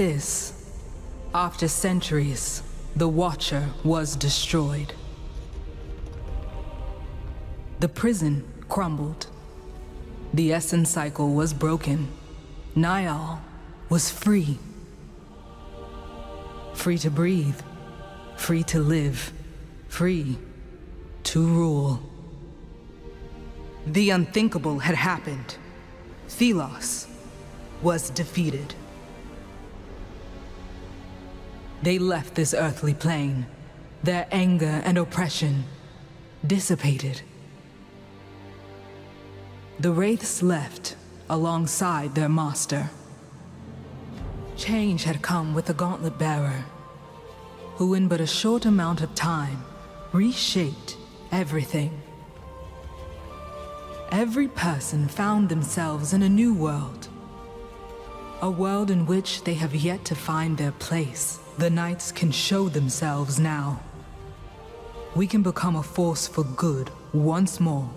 this, after centuries, the Watcher was destroyed. The prison crumbled. The essence cycle was broken. Niall was free. Free to breathe. Free to live. Free to rule. The unthinkable had happened. Thelos was defeated. They left this earthly plane. Their anger and oppression dissipated. The Wraiths left alongside their master. Change had come with the Gauntlet Bearer, who in but a short amount of time reshaped everything. Every person found themselves in a new world. A world in which they have yet to find their place. The Knights can show themselves now. We can become a force for good once more.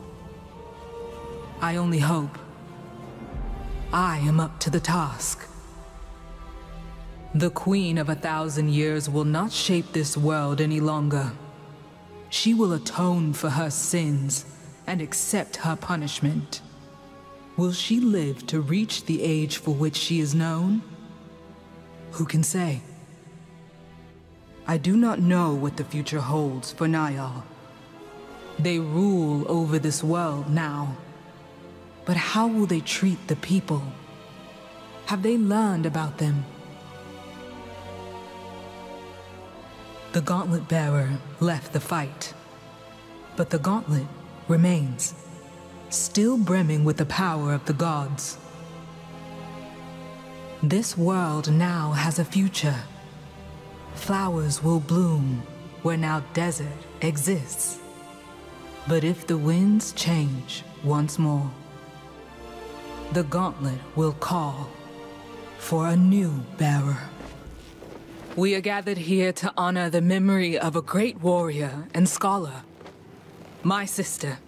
I only hope I am up to the task. The Queen of 1,000 Years will not shape this world any longer. She will atone for her sins and accept her punishment. Will she live to reach the age for which she is known? Who can say? I do not know what the future holds for Niall. They rule over this world now. But how will they treat the people? Have they learned about them? The Gauntlet Bearer left the fight, but the Gauntlet remains, still brimming with the power of the gods. This world now has a future. Flowers will bloom where now desert exists. But if the winds change once more, the Gauntlet will call for a new bearer. We are gathered here to honor the memory of a great warrior and scholar. My sister,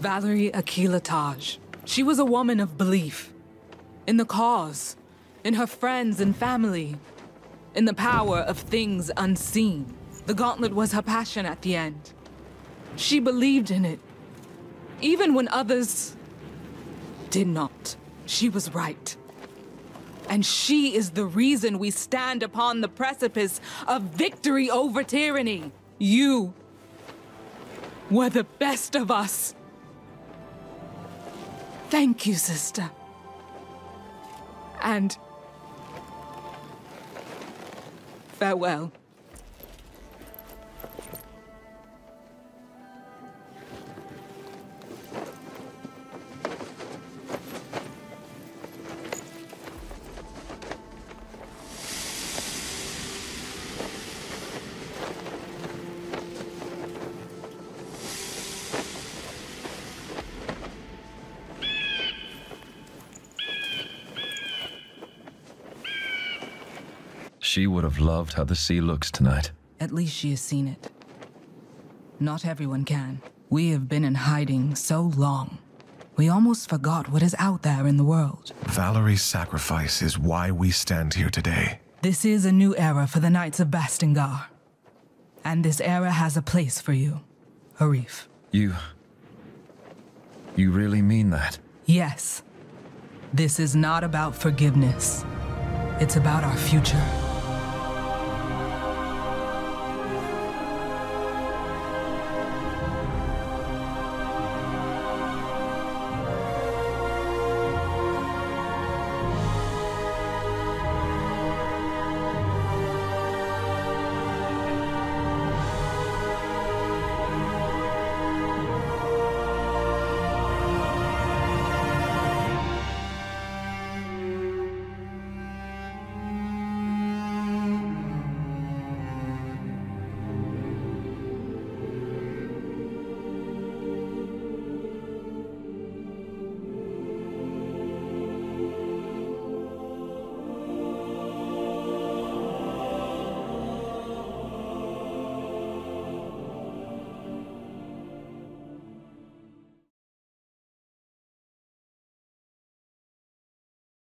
Valerie Akila Taj. She was a woman of belief. In the cause, in her friends and family, in the power of things unseen. The Gauntlet was her passion at the end. She believed in it. Even when others did not. She was right. And she is the reason we stand upon the precipice of victory over tyranny. You were the best of us. Thank you, sister. And farewell. She would have loved how the sea looks tonight. At least she has seen it. Not everyone can. We have been in hiding so long. We almost forgot what is out there in the world. Valerie's sacrifice is why we stand here today. This is a new era for the Knights of Bastingar. And this era has a place for you, Arif. You really mean that? Yes. This is not about forgiveness. It's about our future.